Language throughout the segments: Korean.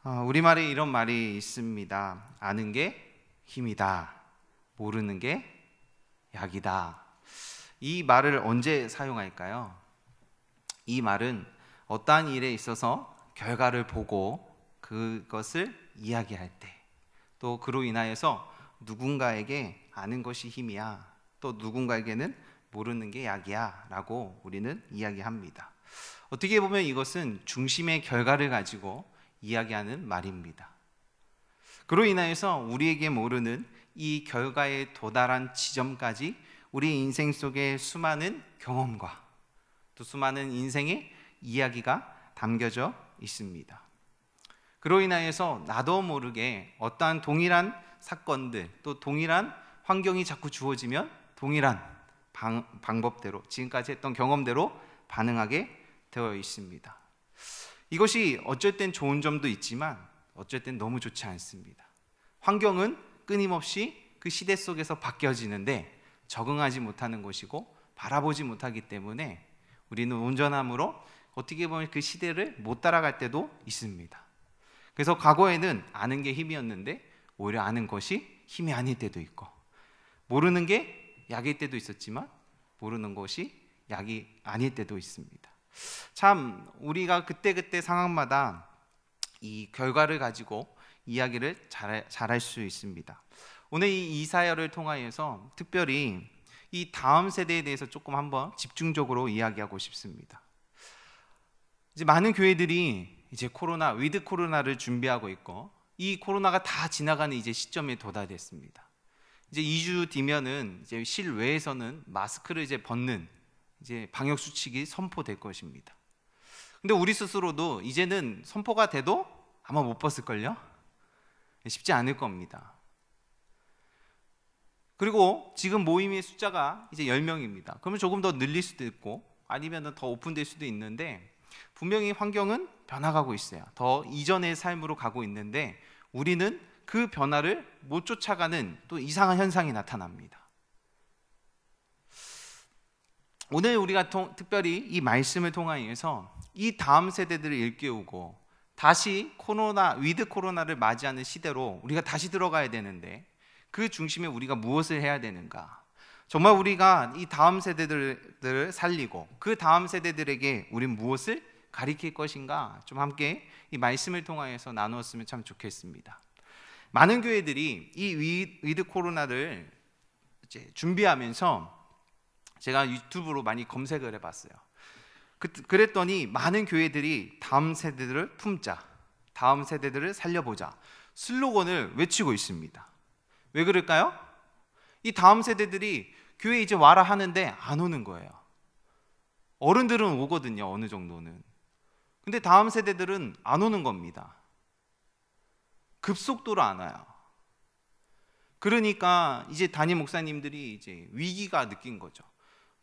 우리말에 이런 말이 있습니다. 아는 게 힘이다. 모르는 게 약이다. 이 말을 언제 사용할까요? 이 말은 어떠한 일에 있어서 결과를 보고 그것을 이야기할 때, 또 그로 인하여서 누군가에게 아는 것이 힘이야, 또 누군가에게는 모르는 게 약이야 라고 우리는 이야기합니다. 어떻게 보면 이것은 중심의 결과를 가지고 이야기하는 말입니다. 그로 인하여서 우리에게 모르는 이 결과에 도달한 지점까지 우리 인생 속에 수많은 경험과 또 수많은 인생의 이야기가 담겨져 있습니다. 그로 인하여서 나도 모르게 어떠한 동일한 사건들, 또 동일한 환경이 자꾸 주어지면 동일한 방법대로, 지금까지 했던 경험대로 반응하게 되어 있습니다. 이것이 어쩔 땐 좋은 점도 있지만 어쩔 땐 너무 좋지 않습니다. 환경은 끊임없이 그 시대 속에서 바뀌어지는데 적응하지 못하는 것이고 바라보지 못하기 때문에 우리는 온전함으로 어떻게 보면 그 시대를 못 따라갈 때도 있습니다. 그래서 과거에는 아는 게 힘이었는데 오히려 아는 것이 힘이 아닐 때도 있고, 모르는 게 약일 때도 있었지만 모르는 것이 약이 아닐 때도 있습니다. 참 우리가 그때그때 상황마다 이 결과를 가지고 이야기를 잘할 수 있습니다. 오늘 이 이사야를 통하여서 특별히 이 다음 세대에 대해서 조금 한번 집중적으로 이야기하고 싶습니다. 이제 많은 교회들이 이제 위드 코로나를 준비하고 있고, 이 코로나가 다 지나가는 이제 시점에 도달했습니다. 이제 2주 뒤면은 이제 실외에서는 마스크를 이제 벗는 이제 방역 수칙이 선포될 것입니다. 근데 우리 스스로도 이제는 선포가 돼도 아마 못 벗을걸요? 쉽지 않을 겁니다. 그리고 지금 모임의 숫자가 이제 10명입니다. 그러면 조금 더 늘릴 수도 있고 아니면 더 오픈될 수도 있는데, 분명히 환경은 변화가고 있어요. 더 이전의 삶으로 가고 있는데 우리는 그 변화를 못 쫓아가는 또 이상한 현상이 나타납니다. 오늘 우리가 특별히 이 말씀을 통하여서 이 다음 세대들을 일깨우고 다시 위드 코로나를 맞이하는 시대로 우리가 다시 들어가야 되는데, 그 중심에 우리가 무엇을 해야 되는가? 정말 우리가 이 다음 세대들을 살리고 그 다음 세대들에게 우린 무엇을 가르칠 것인가? 좀 함께 이 말씀을 통하여서 나누었으면 참 좋겠습니다. 많은 교회들이 이 위드 코로나를 이제 준비하면서 제가 유튜브로 많이 검색을 해봤어요. 그랬더니 많은 교회들이 다음 세대들을 품자, 다음 세대들을 살려보자 슬로건을 외치고 있습니다. 왜 그럴까요? 이 다음 세대들이 교회 이제 와라 하는데 안 오는 거예요. 어른들은 오거든요, 어느 정도는. 근데 다음 세대들은 안 오는 겁니다. 급속도로 안 와요. 그러니까 이제 담임 목사님들이 이제 위기가 느낀 거죠.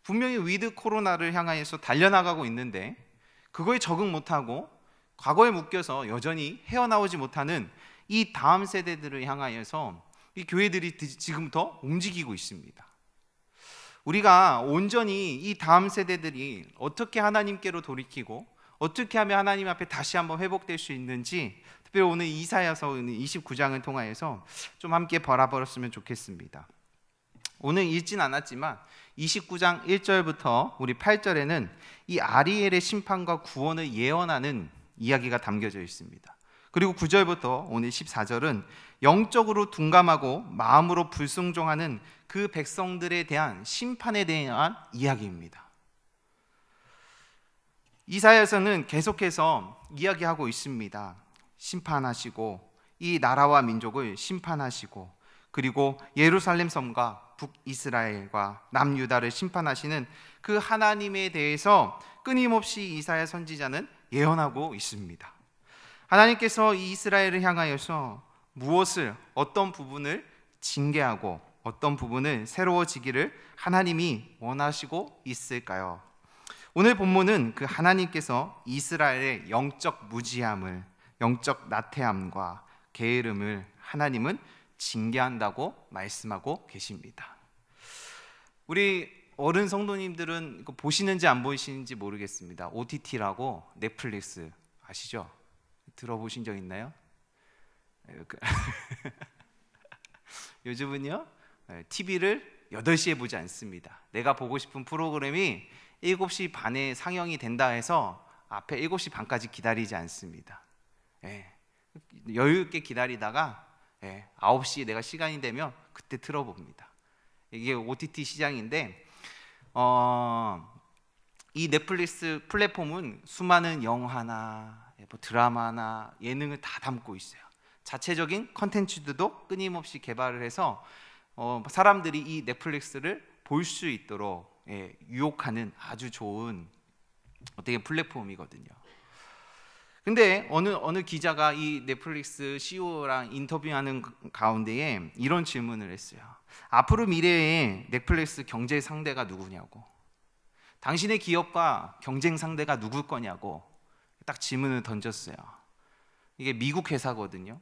분명히 위드 코로나를 향하여서 달려나가고 있는데 그거에 적응 못하고 과거에 묶여서 여전히 헤어나오지 못하는 이 다음 세대들을 향하여서 이 교회들이 지금부터 움직이고 있습니다. 우리가 온전히 이 다음 세대들이 어떻게 하나님께로 돌이키고 어떻게 하면 하나님 앞에 다시 한번 회복될 수 있는지, 특별히 오늘 이사야서 29장을 통하여서 좀 함께 바라봤으면 좋겠습니다. 오늘 읽진 않았지만 29장 1절부터 우리 8절에는 이 아리엘의 심판과 구원을 예언하는 이야기가 담겨져 있습니다. 그리고 9절부터 오늘 14절은 영적으로 둔감하고 마음으로 불순종하는 그 백성들에 대한 심판에 대한 이야기입니다. 이사야서는 계속해서 이야기하고 있습니다. 심판하시고 이 나라와 민족을 심판하시고, 그리고 예루살렘 성과 북이스라엘과 남유다를 심판하시는 그 하나님에 대해서 끊임없이 이사야 선지자는 예언하고 있습니다. 하나님께서 이 이스라엘을 향하여서 무엇을, 어떤 부분을 징계하고 어떤 부분을 새로워지기를 하나님이 원하시고 있을까요? 오늘 본문은 그 하나님께서 이스라엘의 영적 무지함을, 영적 나태함과 게으름을 하나님은 징계한다고 말씀하고 계십니다. 우리 어른 성도님들은 이거 보시는지 안 보시는지 모르겠습니다. OTT라고 넷플릭스 아시죠? 들어보신 적 있나요? 요즘은요, TV를 8시에 보지 않습니다. 내가 보고 싶은 프로그램이 7시 반에 상영이 된다 해서 앞에 7시 반까지 기다리지 않습니다. 여유 있게 기다리다가 9시에 내가 시간이 되면 그때 틀어봅니다. 이게 OTT 시장인데 이 넷플릭스 플랫폼은 수많은 영화나 드라마나 예능을 다 담고 있어요. 자체적인 컨텐츠도 끊임없이 개발을 해서 사람들이 이 넷플릭스를 볼 수 있도록 유혹하는 아주 좋은 어떻게 플랫폼이거든요. 근데 어느 기자가 이 넷플릭스 CEO랑 인터뷰하는 가운데에 이런 질문을 했어요. 앞으로 미래에 넷플릭스 경제 상대가 누구냐고, 당신의 기업과 경쟁 상대가 누굴 거냐고 딱 질문을 던졌어요. 이게 미국 회사거든요.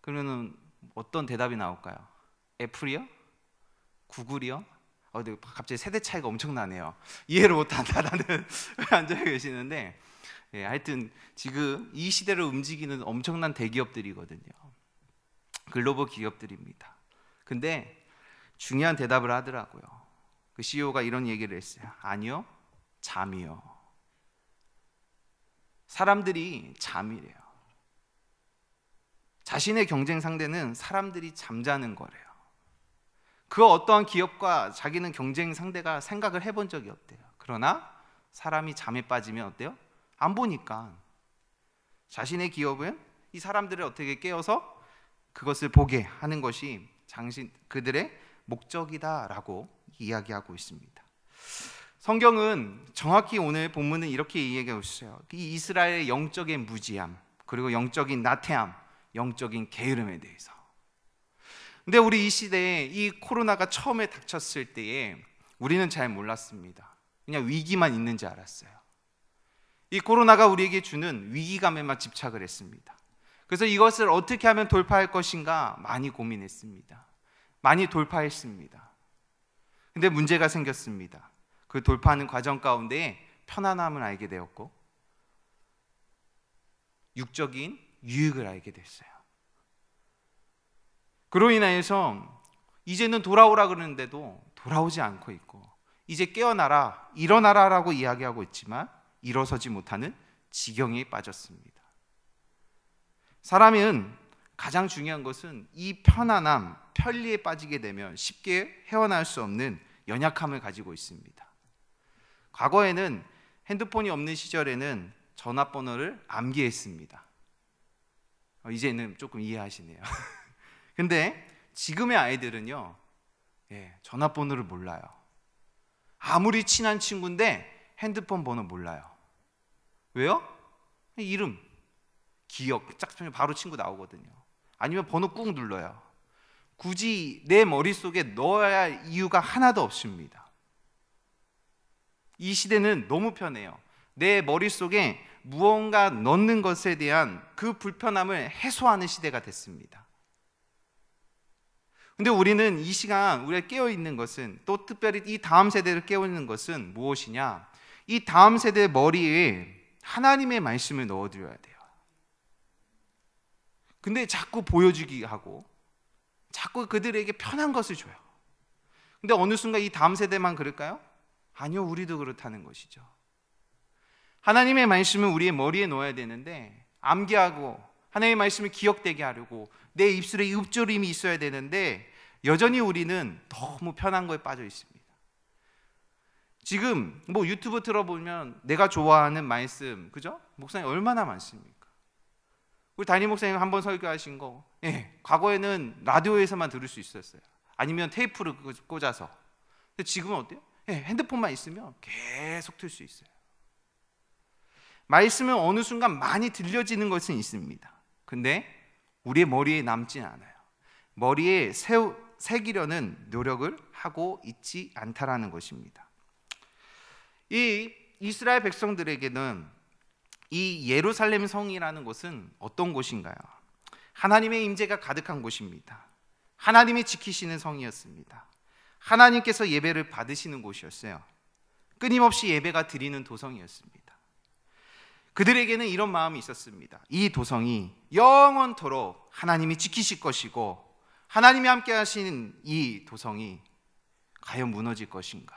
그러면은 어떤 대답이 나올까요? 애플이요? 구글이요? 근데 갑자기 세대 차이가 엄청나네요. 이해를 못한다라는 앉아 계시는데, 하여튼 지금 이 시대를 움직이는 엄청난 대기업들이거든요. 글로벌 기업들입니다. 근데 중요한 대답을 하더라고요. 그 CEO가 이런 얘기를 했어요. 아니요, 잠이요. 사람들이 잠이래요. 자신의 경쟁 상대는 사람들이 잠자는 거래요. 그 어떠한 기업과 자기는 경쟁 상대가 생각을 해본 적이 없대요. 그러나 사람이 잠에 빠지면 어때요? 안 보니까 자신의 기업은 이 사람들을 어떻게 깨워서 그것을 보게 하는 것이 그들의 목적이다라고 이야기하고 있습니다. 성경은 정확히 오늘 본문은 이렇게 이야기하고 있어요. 이 이스라엘의 영적인 무지함, 그리고 영적인 나태함, 영적인 게으름에 대해서. 근데 우리 이 시대에 이 코로나가 처음에 닥쳤을 때에 우리는 잘 몰랐습니다. 그냥 위기만 있는 줄 알았어요. 이 코로나가 우리에게 주는 위기감에만 집착을 했습니다. 그래서 이것을 어떻게 하면 돌파할 것인가 많이 고민했습니다. 많이 돌파했습니다. 근데 문제가 생겼습니다. 그 돌파하는 과정 가운데 편안함을 알게 되었고 육적인 유익을 알게 됐어요. 그로 인하여서 이제는 돌아오라 그러는데도 돌아오지 않고 있고, 이제 깨어나라, 일어나라라고 이야기하고 있지만 일어서지 못하는 지경에 빠졌습니다. 사람은 가장 중요한 것은 이 편안함, 편리에 빠지게 되면 쉽게 헤어날 수 없는 연약함을 가지고 있습니다. 과거에는 핸드폰이 없는 시절에는 전화번호를 암기했습니다. 이제는 조금 이해하시네요. 근데 지금의 아이들은요, 전화번호를 몰라요. 아무리 친한 친구인데 핸드폰 번호 몰라요. 왜요? 이름, 기억 딱 치면 바로 친구 나오거든요. 아니면 번호 꾹 눌러요. 굳이 내 머릿속에 넣어야 할 이유가 하나도 없습니다. 이 시대는 너무 편해요. 내 머릿속에 무언가 넣는 것에 대한 그 불편함을 해소하는 시대가 됐습니다. 근데 우리는 이 시간 우리가 깨어있는 것은, 또 특별히 이 다음 세대를 깨우는 것은 무엇이냐? 이 다음 세대 머리에 하나님의 말씀을 넣어드려야 돼요. 근데 자꾸 보여주기 하고 자꾸 그들에게 편한 것을 줘요. 근데 어느 순간 이 다음 세대만 그럴까요? 아니요, 우리도 그렇다는 것이죠. 하나님의 말씀을 우리의 머리에 넣어야 되는데, 암기하고 하나님의 말씀을 기억되게 하려고 내 입술에 읊조림이 있어야 되는데, 여전히 우리는 너무 편한 거에 빠져 있습니다. 지금 유튜브 들어보면 내가 좋아하는 말씀, 그죠? 목사님 얼마나 많습니까? 우리 담임 목사님 한번 설교하신 거, 과거에는 라디오에서만 들을 수 있었어요. 아니면 테이프를 꽂아서. 근데 지금은 어때요? 핸드폰만 있으면 계속 틀 수 있어요. 말씀은 어느 순간 많이 들려지는 것은 있습니다. 근데 우리의 머리에 남진 않아요. 머리에 새기려는 노력을 하고 있지 않다라는 것입니다. 이 이스라엘 백성들에게는 이 예루살렘 성이라는 곳은 어떤 곳인가요? 하나님의 임재가 가득한 곳입니다. 하나님이 지키시는 성이었습니다. 하나님께서 예배를 받으시는 곳이었어요. 끊임없이 예배가 드리는 도성이었습니다. 그들에게는 이런 마음이 있었습니다. 이 도성이 영원토록 하나님이 지키실 것이고 하나님이 함께 하신 이 도성이 과연 무너질 것인가?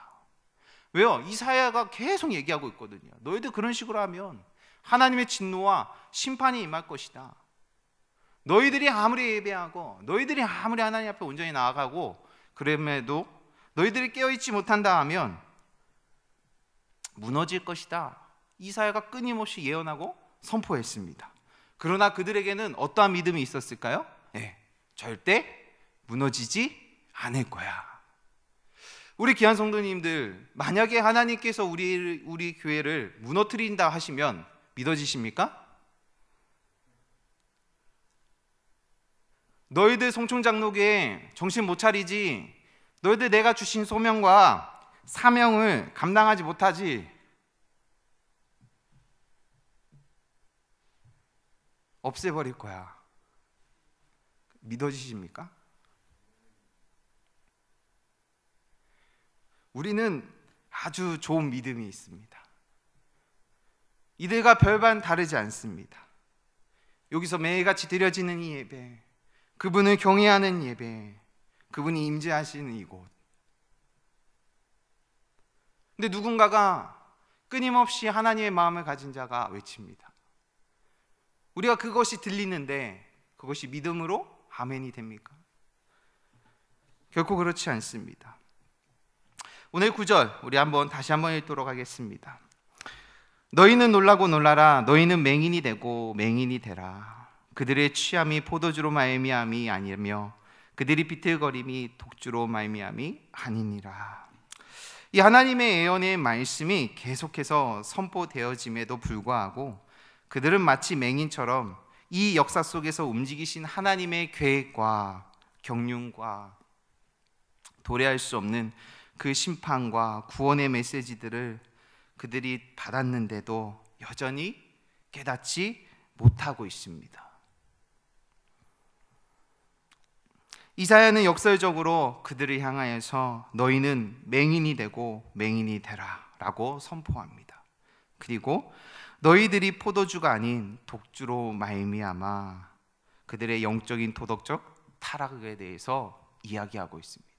왜요? 이사야가 계속 얘기하고 있거든요. 너희들 그런 식으로 하면 하나님의 진노와 심판이 임할 것이다. 너희들이 아무리 예배하고 너희들이 아무리 하나님 앞에 온전히 나아가고 그럼에도 너희들이 깨어있지 못한다 하면 무너질 것이다. 이사야가 끊임없이 예언하고 선포했습니다. 그러나 그들에게는 어떠한 믿음이 있었을까요? 절대 무너지지 않을 거야. 우리 귀한 성도님들, 만약에 하나님께서 우리 교회를 무너뜨린다 하시면 믿어지십니까? 너희들 송충장로교회 정신 못 차리지, 너희들 내가 주신 소명과 사명을 감당하지 못하지, 없애버릴 거야. 믿어지십니까? 우리는 아주 좋은 믿음이 있습니다. 이들과 별반 다르지 않습니다. 여기서 매일같이 드려지는 이 예배, 그분을 경외하는 예배, 그분이 임재하시는 이곳. 근데 누군가가 끊임없이 하나님의 마음을 가진 자가 외칩니다. 우리가 그것이 들리는데 그것이 믿음으로 아멘이 됩니까? 결코 그렇지 않습니다. 오늘 9절 우리 다시 한번 읽도록 하겠습니다. 너희는 놀라고 놀라라. 너희는 맹인이 되고 맹인이 되라. 그들의 취함이 포도주로 말미암이 아니며 그들이 비틀거림이 독주로 말미암이 아니니라. 이 하나님의 예언의 말씀이 계속해서 선포되어짐에도 불구하고 그들은 마치 맹인처럼 이 역사 속에서 움직이신 하나님의 계획과 경륜과 도래할 수 없는 그 심판과 구원의 메시지들을 그들이 받았는데도 여전히 깨닫지 못하고 있습니다. 이사야는 역설적으로 그들을 향하여서 너희는 맹인이 되고 맹인이 되라 라고 선포합니다. 그리고 너희들이 포도주가 아닌 독주로 말미암아 그들의 영적인 도덕적 타락에 대해서 이야기하고 있습니다.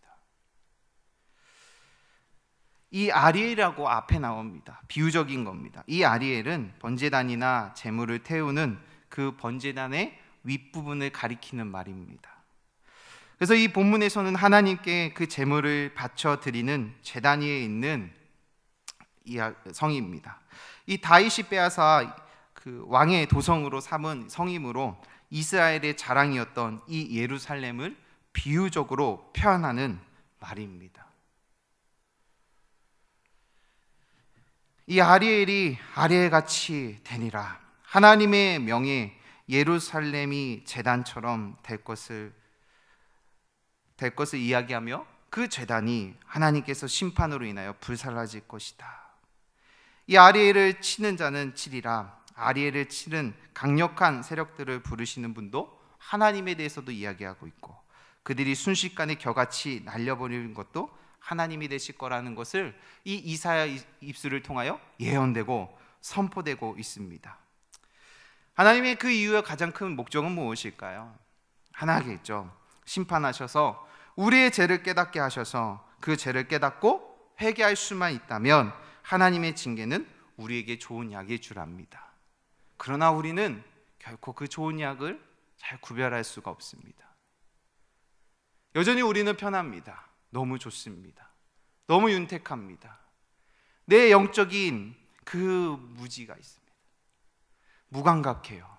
이 아리엘이라고 앞에 나옵니다. 비유적인 겁니다. 이 아리엘은 번제단이나 제물을 태우는 그 번제단의 윗부분을 가리키는 말입니다. 그래서 이 본문에서는 하나님께 그 제물을 바쳐 드리는 제단 위에 있는 이 성입니다. 이 다윗이 빼앗아 그 왕의 도성으로 삼은 성이므로 이스라엘의 자랑이었던 이 예루살렘을 비유적으로 표현하는 말입니다. 이 아리엘이 아리엘같이 되니라. 하나님의 명예 예루살렘이 제단처럼 될 것을 이야기하며 그 제단이 하나님께서 심판으로 인하여 불살라질 것이다. 이 아리엘을 치는 자는 치리라. 아리엘을 치는 강력한 세력들을 부르시는 분도 하나님에 대해서도 이야기하고 있고 그들이 순식간에 겨같이 날려버리는 것도 하나님이 되실 거라는 것을 이 이사야 입술을 통하여 예언되고 선포되고 있습니다. 하나님의 그 이유의 가장 큰 목적은 무엇일까요? 하나겠죠. 심판하셔서 우리의 죄를 깨닫게 하셔서 그 죄를 깨닫고 회개할 수만 있다면 하나님의 징계는 우리에게 좋은 약일 줄 압니다. 그러나 우리는 결코 그 좋은 약을 잘 구별할 수가 없습니다. 여전히 우리는 편합니다. 너무 좋습니다. 너무 윤택합니다. 내 영적인 그 무지가 있습니다. 무감각해요.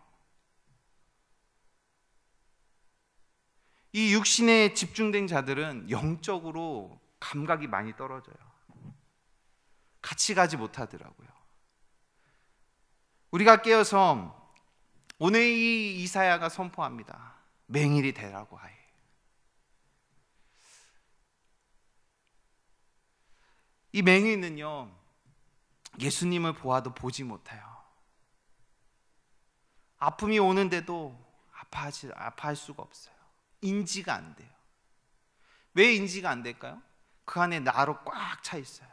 이 육신에 집중된 자들은 영적으로 감각이 많이 떨어져요. 같이 가지 못하더라고요. 우리가 깨어서 오늘 이 이사야가 선포합니다. 맹인이 되라고 하에. 이 맹인은요, 예수님을 보아도 보지 못해요. 아픔이 오는데도 아파할 수가 없어요. 인지가 안 돼요. 왜 인지가 안 될까요? 그 안에 나로 꽉 차 있어요.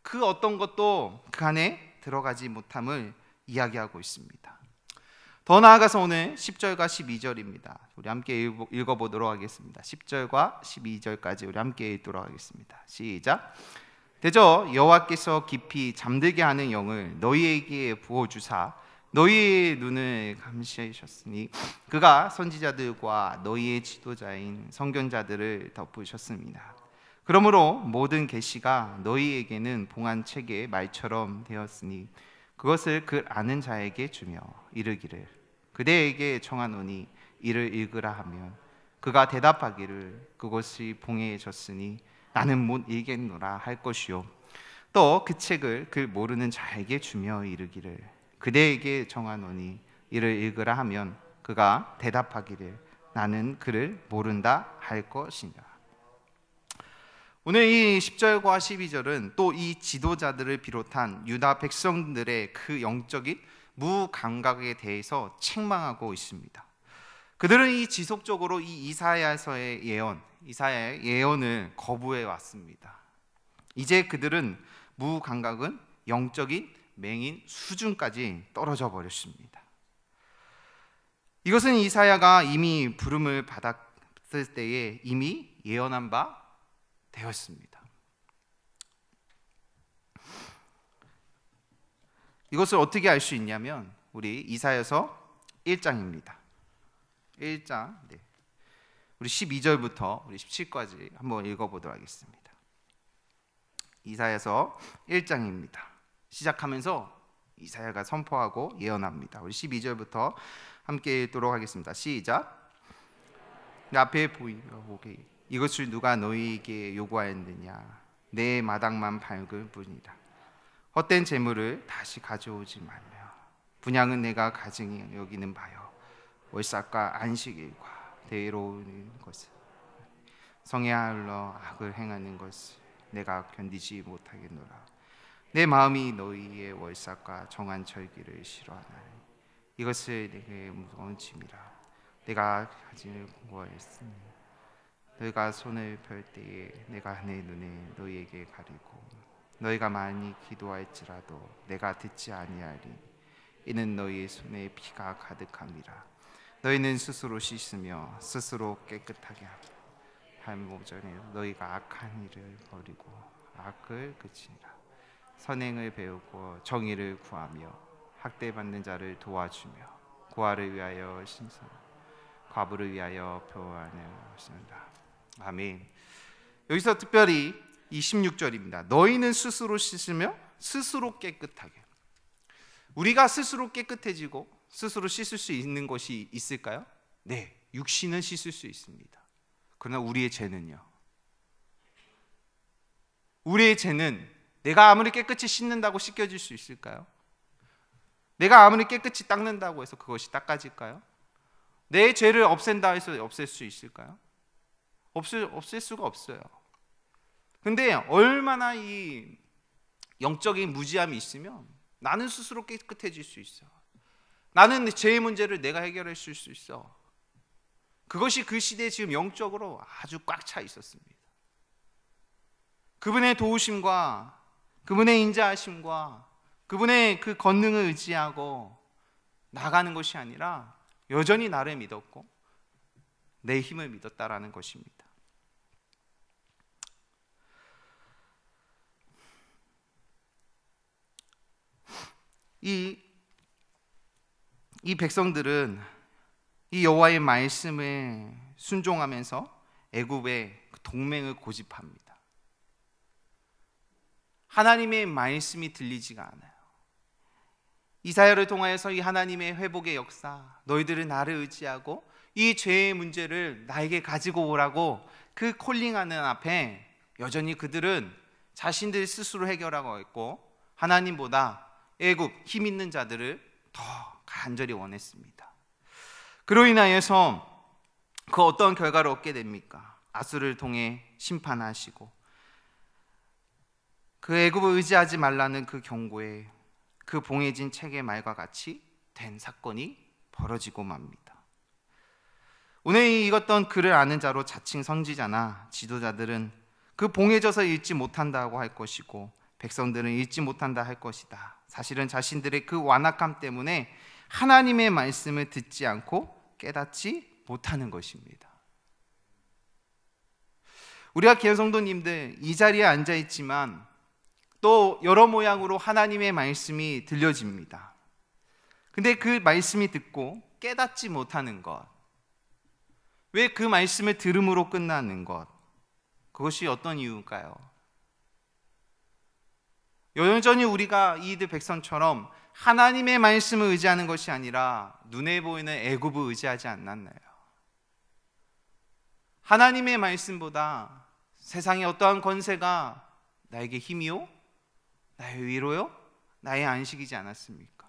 그 어떤 것도 그 안에 들어가지 못함을 이야기하고 있습니다. 더 나아가서 오늘 10절과 12절입니다. 우리 함께 읽어보도록 하겠습니다. 10절과 12절까지 우리 함께 읽도록 하겠습니다. 시작. 대저 여호와께서 깊이 잠들게 하는 영을 너희에게 부어주사 너희의 눈을 감시하셨으니 그가 선지자들과 너희의 지도자인 선견자들을 덮으셨습니다. 그러므로 모든 계시가 너희에게는 봉한 책의 말처럼 되었으니 그것을 그 아는 자에게 주며 이르기를 그대에게 청하노니 이를 읽으라 하면 그가 대답하기를 그것이 봉해졌으니 나는 못 읽겠노라 할 것이요 또 그 책을 그 모르는 자에게 주며 이르기를 그대에게 정하노니 이를 읽으라 하면 그가 대답하기를 나는 그를 모른다 할 것이니라. 오늘 이 10절과 12절은 또 이 지도자들을 비롯한 유다 백성들의 그 영적인 무감각에 대해서 책망하고 있습니다. 그들은 이 지속적으로 이 이사야의 예언을 거부해 왔습니다. 이제 그들은 무감각은 영적인 맹인 수준까지 떨어져 버렸습니다. 이것은 이사야가 이미 부름을 받았을 때에 이미 예언한 바 되었습니다. 이것을 어떻게 알 수 있냐면 우리 이사야서 1장입니다. 1장 우리 12절부터 우리 17까지 한번 읽어보도록 하겠습니다. 이사야서 1장입니다. 시작하면서 이사야가 선포하고 예언합니다. 우리 12절부터 함께 읽도록 하겠습니다. 시작. 내 앞에 보이게 이것을 누가 너희에게 요구하였느냐 내 마당만 밝을 뿐이라. 헛된 재물을 다시 가져오지 말며 분향은 내가 가증히 여기는 바요 월삭과 안식일과 대의로운 것을 성회하러 악을 행하는 것을 내가 견디지 못하겠노라. 내 마음이 너희의 월삭과 정한 절기를 싫어하나니 이것을 내게 무거운 짐이라. 내가 가진을 공고하였으니 너희가 손을 펼 때에 내가 내 눈에 너희에게 가리고 너희가 많이 기도할지라도 내가 듣지 아니하리. 이는 너희의 손에 피가 가득함이라. 너희는 스스로 씻으며 스스로 깨끗하게 하고 발목전에 너희가 악한 일을 버리고 악을 그치니라. 선행을 배우고 정의를 구하며 학대받는 자를 도와주며 고아를 위하여 신선 과부를 위하여 표하는 것이다. 아멘. 여기서 특별히 26절입니다. 너희는 스스로 씻으며 스스로 깨끗하게. 우리가 스스로 깨끗해지고 스스로 씻을 수 있는 것이 있을까요? 네, 육신은 씻을 수 있습니다. 그러나 우리의 죄는요. 우리의 죄는 내가 아무리 깨끗이 씻는다고 씻겨질 수 있을까요? 내가 아무리 깨끗이 닦는다고 해서 그것이 닦아질까요? 내 죄를 없앤다 해서 없앨 수 있을까요? 없앨 수가 없어요. 근데 얼마나 이 영적인 무지함이 있으면 나는 스스로 깨끗해질 수 있어. 나는 죄의 문제를 내가 해결할 수 있어. 그것이 그 시대에 지금 영적으로 아주 꽉 차 있었습니다. 그분의 도우심과 그분의 인자하심과 그분의 그 권능을 의지하고 나가는 것이 아니라 여전히 나를 믿었고 내 힘을 믿었다라는 것입니다. 이 백성들은 이 여호와의 말씀에 순종하면서 애굽의 동맹을 고집합니다. 하나님의 말씀이 들리지가 않아요. 이사야를 통하여서 이 하나님의 회복의 역사, 너희들은 나를 의지하고 이 죄의 문제를 나에게 가지고 오라고 그 콜링하는 앞에 여전히 그들은 자신들 스스로 해결하고 있고 하나님보다 애굽 힘 있는 자들을 더 간절히 원했습니다. 그로 인하여서 그 어떤 결과를 얻게 됩니까? 아수를 통해 심판하시고 그 애굽을 의지하지 말라는 그 경고에 그 봉해진 책의 말과 같이 된 사건이 벌어지고 맙니다. 오늘 읽었던 글을 아는 자로 자칭 선지자나 지도자들은 그 봉해져서 읽지 못한다고 할 것이고 백성들은 읽지 못한다 할 것이다. 사실은 자신들의 그 완악함 때문에 하나님의 말씀을 듣지 않고 깨닫지 못하는 것입니다. 우리가 기현 성도님들 이 자리에 앉아 있지만 또 여러 모양으로 하나님의 말씀이 들려집니다. 근데 그 말씀이 듣고 깨닫지 못하는 것, 왜 그 말씀을 들음으로 끝나는 것, 그것이 어떤 이유일까요? 여전히 우리가 이들 백성처럼 하나님의 말씀을 의지하는 것이 아니라 눈에 보이는 애굽을 의지하지 않았나요? 하나님의 말씀보다 세상의 어떠한 권세가 나에게 힘이요? 나의 위로요? 나의 안식이지 않았습니까?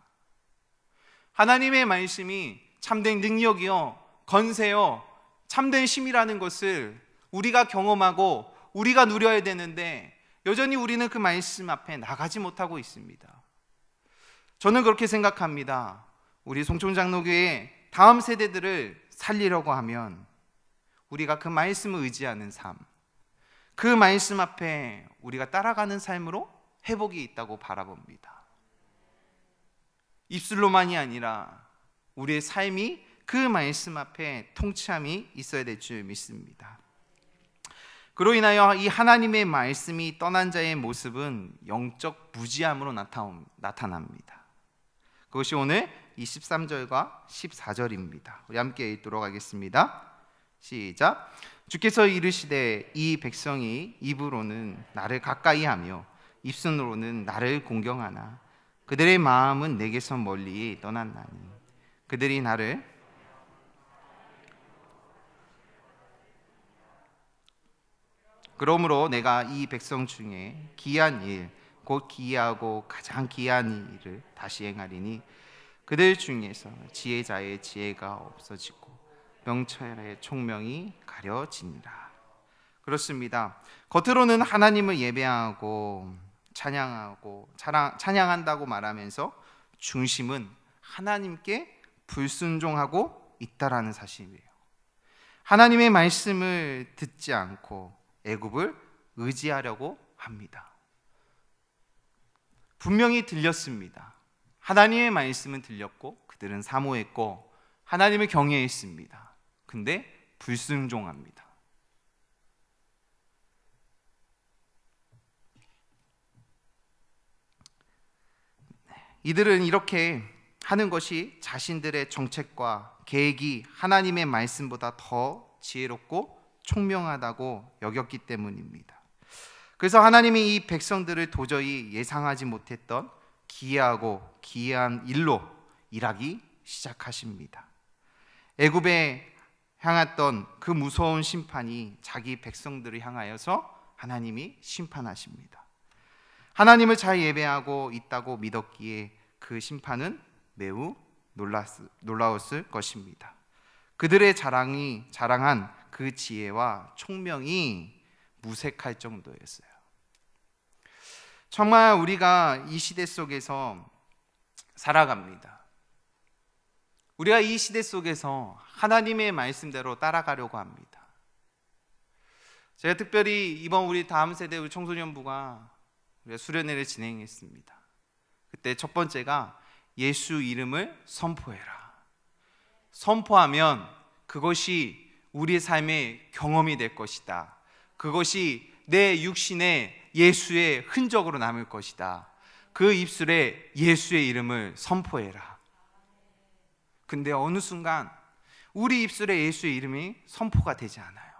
하나님의 말씀이 참된 능력이요, 건세요, 참된 힘이라는 것을 우리가 경험하고 우리가 누려야 되는데 여전히 우리는 그 말씀 앞에 나가지 못하고 있습니다. 저는 그렇게 생각합니다. 우리 송촌장로교회 다음 세대들을 살리려고 하면 우리가 그 말씀을 의지하는 삶, 그 말씀 앞에 우리가 따라가는 삶으로 회복이 있다고 바라봅니다. 입술로만이 아니라 우리의 삶이 그 말씀 앞에 통치함이 있어야 될 줄 믿습니다. 그로 인하여 이 하나님의 말씀이 떠난 자의 모습은 영적 무지함으로 나타납니다. 그것이 오늘 이 13절과 14절입니다. 우리 함께 읽도록 하겠습니다. 시작. 주께서 이르시되 이 백성이 입으로는 나를 가까이하며 입술로는 나를 공경하나 그들의 마음은 내게서 멀리 떠났나니 그들이 나를 그러므로 내가 이 백성 중에 기이한 일, 곧 기이하고 가장 기이한 일을 다시 행하리니 그들 중에서 지혜자의 지혜가 없어지고 명철의 총명이 가려지니라. 그렇습니다. 겉으로는 하나님을 예배하고 찬양한다고 말하면서 중심은 하나님께 불순종하고 있다라는 사실이에요. 하나님의 말씀을 듣지 않고 애굽을 의지하려고 합니다. 분명히 들렸습니다. 하나님의 말씀은 들렸고 그들은 사모했고 하나님을 경외했습니다. 근데 불순종합니다. 이들은 이렇게 하는 것이 자신들의 정책과 계획이 하나님의 말씀보다 더 지혜롭고 총명하다고 여겼기 때문입니다. 그래서 하나님이 이 백성들을 도저히 예상하지 못했던 기이하고 기이한 일로 일하기 시작하십니다. 애굽에 향했던 그 무서운 심판이 자기 백성들을 향하여서 하나님이 심판하십니다. 하나님을 잘 예배하고 있다고 믿었기에 그 심판은 매우 놀라웠을 것입니다. 그들의 자랑한 그 지혜와 총명이 무색할 정도였어요. 정말 우리가 이 시대 속에서 살아갑니다. 우리가 이 시대 속에서 하나님의 말씀대로 따라가려고 합니다. 제가 특별히 이번 우리 다음 세대 우리 청소년부가 우리가 수련회를 진행했습니다. 그때 첫 번째가 예수 이름을 선포해라. 선포하면 그것이 우리의 삶의 경험이 될 것이다. 그것이 내 육신에 예수의 흔적으로 남을 것이다. 그 입술에 예수의 이름을 선포해라. 근데 어느 순간 우리 입술에 예수의 이름이 선포가 되지 않아요.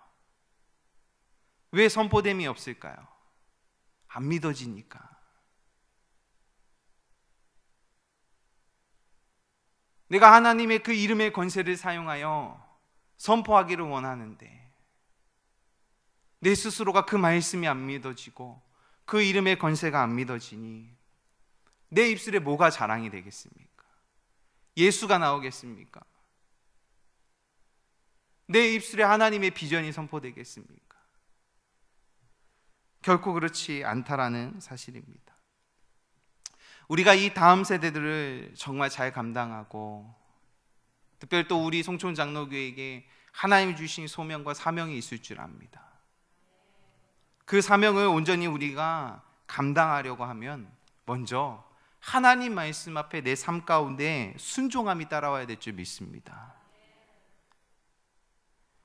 왜 선포됨이 없을까요? 안 믿어지니까. 내가 하나님의 그 이름의 권세를 사용하여 선포하기를 원하는데 내 스스로가 그 말씀이 안 믿어지고 그 이름의 권세가 안 믿어지니 내 입술에 뭐가 자랑이 되겠습니까? 예수가 나오겠습니까? 내 입술에 하나님의 비전이 선포되겠습니까? 결코 그렇지 않다라는 사실입니다. 우리가 이 다음 세대들을 정말 잘 감당하고 특별히 또 우리 송촌 장로교회에게 하나님이 주신 소명과 사명이 있을 줄 압니다. 그 사명을 온전히 우리가 감당하려고 하면 먼저 하나님 말씀 앞에 내 삶 가운데 순종함이 따라와야 될 줄 믿습니다.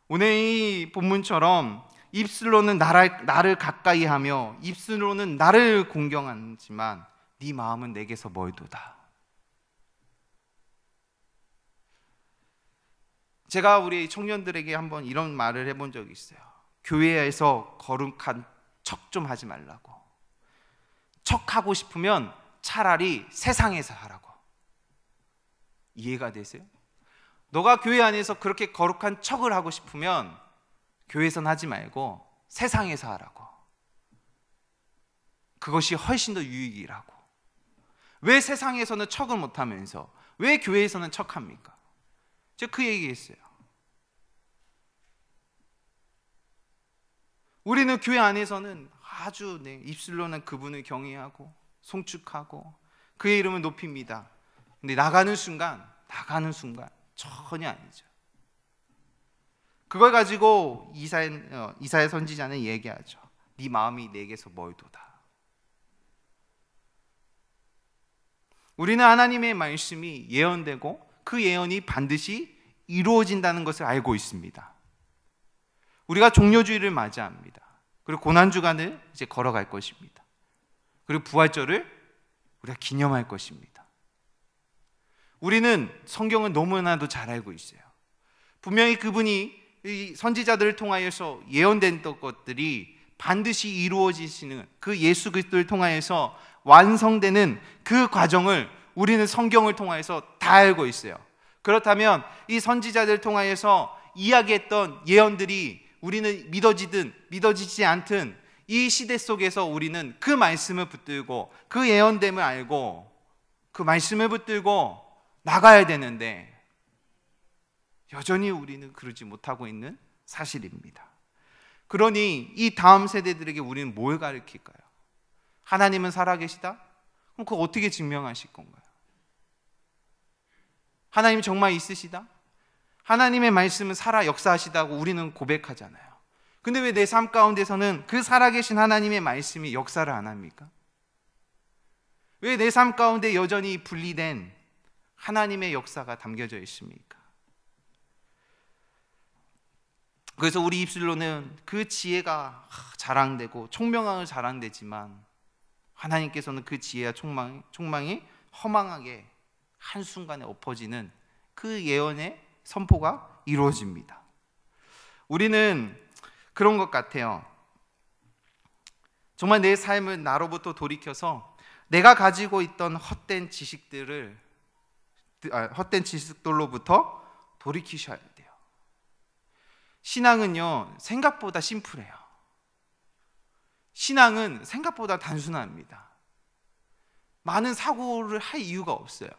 오늘 이 본문처럼 입술로는 나를 가까이 하며 입술로는 나를 공경하지만 네 마음은 내게서 멀도다. 제가 우리 청년들에게 한번 이런 말을 해본 적이 있어요. 교회에서 거룩한 척 좀 하지 말라고. 척하고 싶으면 차라리 세상에서 하라고. 이해가 되세요? 너가 교회 안에서 그렇게 거룩한 척을 하고 싶으면 교회에서는 하지 말고 세상에서 하라고. 그것이 훨씬 더 유익이라고. 왜 세상에서는 척을 못하면서 왜 교회에서는 척합니까? 제가 그 얘기했어요. 우리는 교회 안에서는 아주 입술로는 그분을 경외하고 송축하고 그의 이름을 높입니다. 근데 나가는 순간 전혀 아니죠. 그걸 가지고 이사야 선지자는 얘기하죠. 네 마음이 내게서 멀도다. 우리는 하나님의 말씀이 예언되고 그 예언이 반드시 이루어진다는 것을 알고 있습니다. 우리가 종료주일을 맞이합니다. 그리고 고난주간을 이제 걸어갈 것입니다. 그리고 부활절을 우리가 기념할 것입니다. 우리는 성경을 너무나도 잘 알고 있어요. 분명히 그분이 이 선지자들을 통하여서 예언된 것들이 반드시 이루어지시는 그 예수 그리스도를 통하여서 완성되는 그 과정을 우리는 성경을 통하여서 다 알고 있어요. 그렇다면 이 선지자들을 통하여서 이야기했던 예언들이 우리는 믿어지든 믿어지지 않든 이 시대 속에서 우리는 그 말씀을 붙들고 그 예언됨을 알고 그 말씀을 붙들고 나가야 되는데 여전히 우리는 그러지 못하고 있는 사실입니다. 그러니 이 다음 세대들에게 우리는 뭘 가르칠까요? 하나님은 살아계시다? 그럼 그거 어떻게 증명하실 건가요? 하나님 정말 있으시다? 하나님의 말씀은 살아 역사하시다고 우리는 고백하잖아요. 근데 왜 내 삶 가운데서는 그 살아계신 하나님의 말씀이 역사를 안 합니까? 왜 내 삶 가운데 여전히 분리된 하나님의 역사가 담겨져 있습니까? 그래서 우리 입술로는 그 지혜가 자랑되고 총명함을 자랑되지만 하나님께서는 그 지혜와 총망이 허망하게 한순간에 엎어지는 그 예언의 선포가 이루어집니다. 우리는 그런 것 같아요. 정말 내 삶을 나로부터 돌이켜서 내가 가지고 있던 헛된 지식들로부터 돌이키셔야 돼요. 신앙은요, 생각보다 심플해요. 신앙은 생각보다 단순합니다. 많은 사고를 할 이유가 없어요.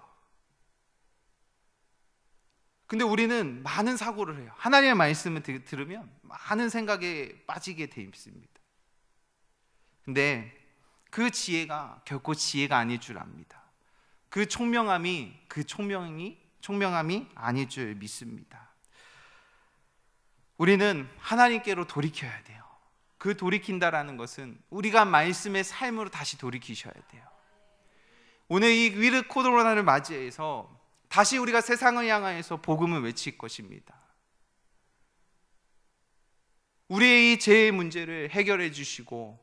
근데 우리는 많은 사고를 해요. 하나님의 말씀을 들으면 많은 생각에 빠지게 돼 있습니다. 근데 그 지혜가 결코 지혜가 아닐 줄 압니다. 그 총명함이 아닐 줄 믿습니다. 우리는 하나님께로 돌이켜야 돼요. 그 돌이킨다라는 것은 우리가 말씀의 삶으로 다시 돌이키셔야 돼요. 오늘 이 위드 코로나를 맞이해서 다시 우리가 세상을 향하여서 복음을 외칠 것입니다. 우리의 이 죄의 문제를 해결해 주시고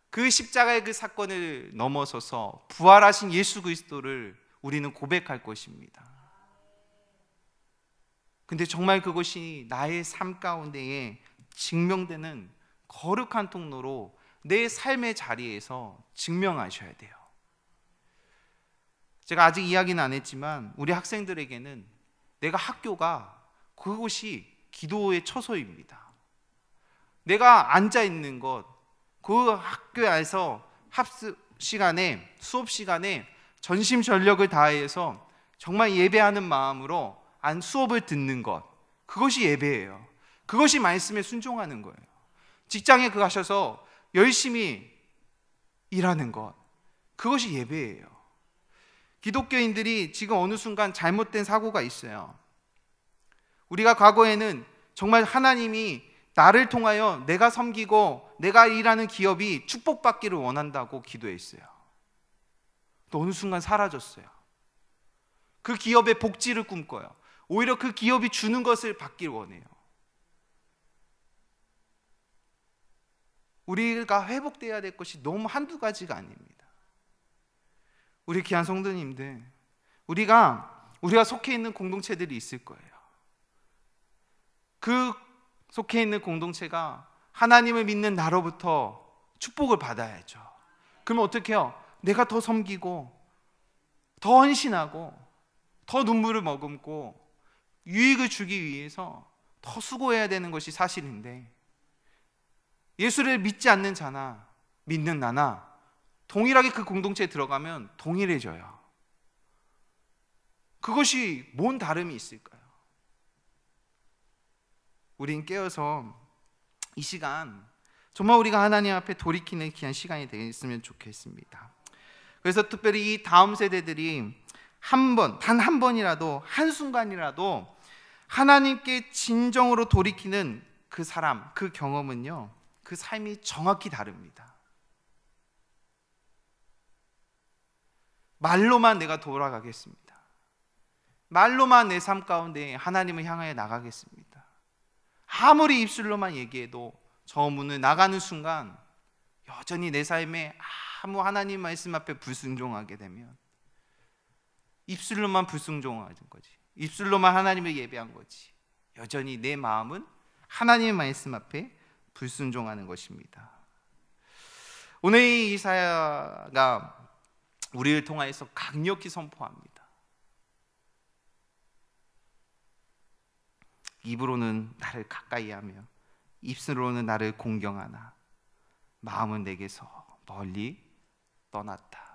그 십자가의 그 사건을 넘어서서 부활하신 예수 그리스도를 우리는 고백할 것입니다. 근데 정말 그것이 나의 삶 가운데에 증명되는 거룩한 통로로 내 삶의 자리에서 증명하셔야 돼요. 제가 아직 이야기는 안 했지만 우리 학생들에게는 내가 학교가 그곳이 기도의 처소입니다. 내가 앉아 있는 것, 그 학교에서 학습 시간에, 수업 시간에 전심전력을 다해서 정말 예배하는 마음으로 수업을 듣는 것, 그것이 예배예요. 그것이 말씀에 순종하는 거예요. 직장에 가셔서 열심히 일하는 것, 그것이 예배예요. 기독교인들이 지금 어느 순간 잘못된 사고가 있어요. 우리가 과거에는 정말 하나님이 나를 통하여 내가 섬기고 내가 일하는 기업이 축복받기를 원한다고 기도했어요. 또 어느 순간 사라졌어요. 그 기업의 복지를 꿈꿔요. 오히려 그 기업이 주는 것을 받길 원해요. 우리가 회복돼야 될 것이 너무 한두 가지가 아닙니다. 우리 귀한 성도님들, 우리가 속해 있는 공동체들이 있을 거예요. 그 속해 있는 공동체가 하나님을 믿는 나로부터 축복을 받아야죠. 그러면 어떻게 해요? 내가 더 섬기고 더 헌신하고 더 눈물을 머금고 유익을 주기 위해서 더 수고해야 되는 것이 사실인데, 예수를 믿지 않는 자나 믿는 나나 동일하게 그 공동체에 들어가면 동일해져요. 그것이 뭔 다름이 있을까요? 우린 깨어서 이 시간 정말 우리가 하나님 앞에 돌이키는 귀한 시간이 되었으면 좋겠습니다. 그래서 특별히 이 다음 세대들이 단 한 번이라도, 한순간이라도 하나님께 진정으로 돌이키는 그 사람, 그 경험은요, 그 삶이 정확히 다릅니다. 말로만 내가 돌아가겠습니다. 말로만 내 삶 가운데 하나님을 향하여 나가겠습니다. 아무리 입술로만 얘기해도 저 문을 나가는 순간 여전히 내 삶에 아무 하나님 말씀 앞에 불순종하게 되면, 입술로만 불순종하는 거지, 입술로만 하나님을 예배한 거지, 여전히 내 마음은 하나님의 말씀 앞에 불순종하는 것입니다. 오늘 이 이사야가 우리를 통하여서 강력히 선포합니다. 입으로는 나를 가까이 하며 입술로는 나를 공경하나 마음은 내게서 멀리 떠났다.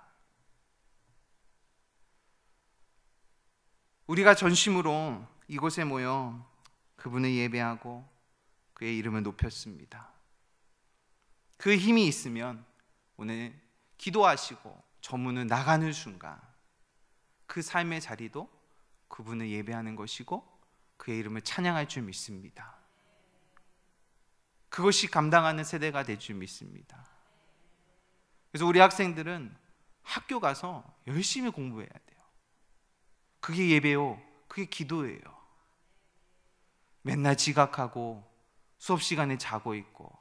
우리가 전심으로 이곳에 모여 그분을 예배하고 그의 이름을 높였습니다. 그 힘이 있으면 오늘 기도하시고 저 문을 나가는 순간 그 삶의 자리도 그분을 예배하는 것이고 그의 이름을 찬양할 줄 믿습니다. 그것이 감당하는 세대가 될 줄 믿습니다. 그래서 우리 학생들은 학교 가서 열심히 공부해야 돼요. 그게 예배요, 그게 기도예요. 맨날 지각하고 수업 시간에 자고 있고,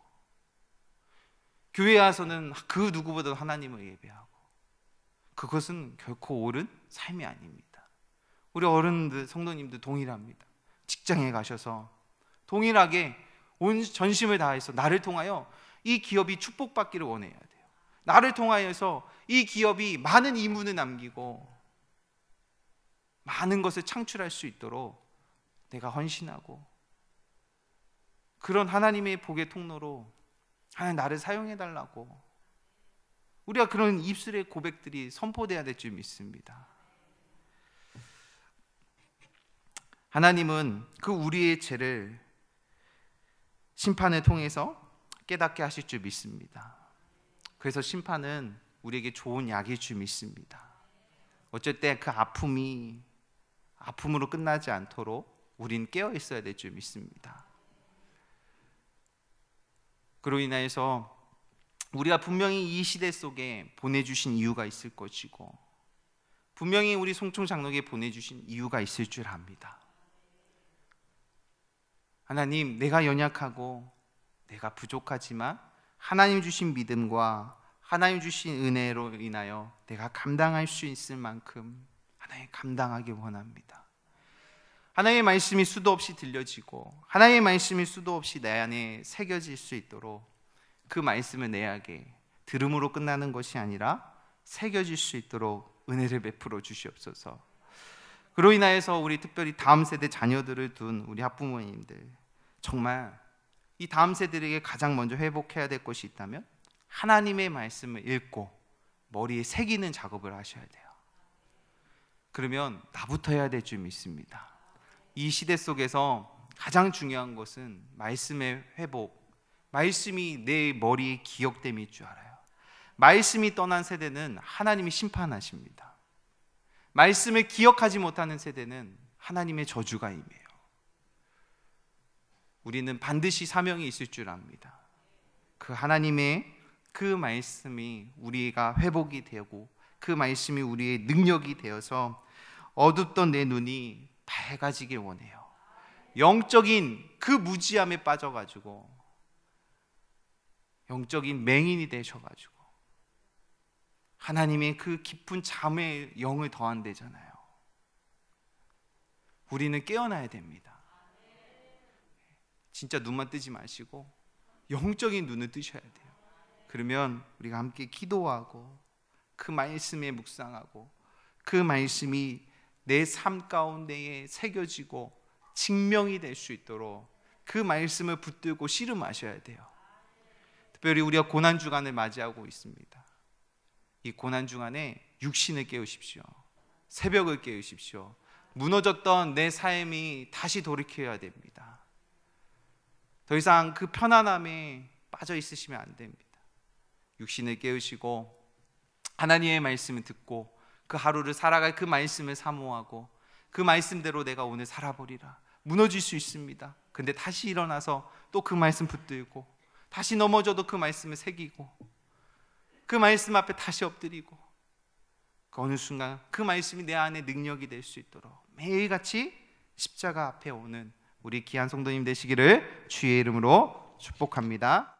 교회 와서는 그 누구보다 하나님을 예배하고, 그것은 결코 옳은 삶이 아닙니다. 우리 어른들, 성도님들 동일합니다. 직장에 가셔서 동일하게 온 전심을 다해서 나를 통하여 이 기업이 축복받기를 원해야 돼요. 나를 통하여서 이 기업이 많은 이문을 남기고 많은 것을 창출할 수 있도록 내가 헌신하고, 그런 하나님의 복의 통로로 하나님 나를 사용해달라고, 우리가 그런 입술의 고백들이 선포돼야 될 줄 믿습니다. 하나님은 그 우리의 죄를 심판을 통해서 깨닫게 하실 줄 믿습니다. 그래서 심판은 우리에게 좋은 약일 줄 믿습니다. 어쩔 때 그 아픔으로 끝나지 않도록 우린 깨어 있어야 될 줄 믿습니다. 그로 인하여서 우리가 분명히 이 시대 속에 보내주신 이유가 있을 것이고, 분명히 우리 송총 장로에게 보내주신 이유가 있을 줄 압니다. 하나님, 내가 연약하고 내가 부족하지만 하나님 주신 믿음과 하나님 주신 은혜로 인하여 내가 감당할 수 있을 만큼 하나님 감당하기 원합니다. 하나님의 말씀이 수도 없이 들려지고 하나님의 말씀이 수도 없이 내 안에 새겨질 수 있도록 그 말씀을 내게 들음으로 끝나는 것이 아니라 새겨질 수 있도록 은혜를 베풀어 주시옵소서. 그로 인하여서 우리 특별히 다음 세대 자녀들을 둔 우리 학부모님들, 정말 이 다음 세대에게 가장 먼저 회복해야 될 것이 있다면 하나님의 말씀을 읽고 머리에 새기는 작업을 하셔야 돼요. 그러면 나부터 해야 될 줄 믿습니다. 이 시대 속에서 가장 중요한 것은 말씀의 회복, 말씀이 내 머리에 기억됨일 줄 알아요. 말씀이 떠난 세대는 하나님이 심판하십니다. 말씀을 기억하지 못하는 세대는 하나님의 저주가 임해요. 우리는 반드시 사명이 있을 줄 압니다. 그 하나님의 그 말씀이 우리가 회복이 되고 그 말씀이 우리의 능력이 되어서 어둡던 내 눈이 밝아지길 원해요. 영적인 그 무지함에 빠져가지고 영적인 맹인이 되셔가지고 하나님의 그 깊은 잠에 영을 더한대잖아요. 우리는 깨어나야 됩니다. 진짜 눈만 뜨지 마시고 영적인 눈을 뜨셔야 돼요. 그러면 우리가 함께 기도하고 그 말씀에 묵상하고 그 말씀이 내 삶 가운데에 새겨지고 증명이 될 수 있도록 그 말씀을 붙들고 씨름하셔야 돼요. 특별히 우리가 고난주간을 맞이하고 있습니다. 이 고난주간에 육신을 깨우십시오. 새벽을 깨우십시오. 무너졌던 내 삶이 다시 돌이켜야 됩니다. 더 이상 그 편안함에 빠져 있으시면 안 됩니다. 육신을 깨우시고 하나님의 말씀을 듣고 그 하루를 살아갈 그 말씀을 사모하고 그 말씀대로 내가 오늘 살아보리라. 무너질 수 있습니다. 근데 다시 일어나서 또 그 말씀 붙들고 다시 넘어져도 그 말씀을 새기고 그 말씀 앞에 다시 엎드리고 그 어느 순간 그 말씀이 내 안에 능력이 될 수 있도록 매일같이 십자가 앞에 오는 우리 귀한 성도님 되시기를 주의 이름으로 축복합니다.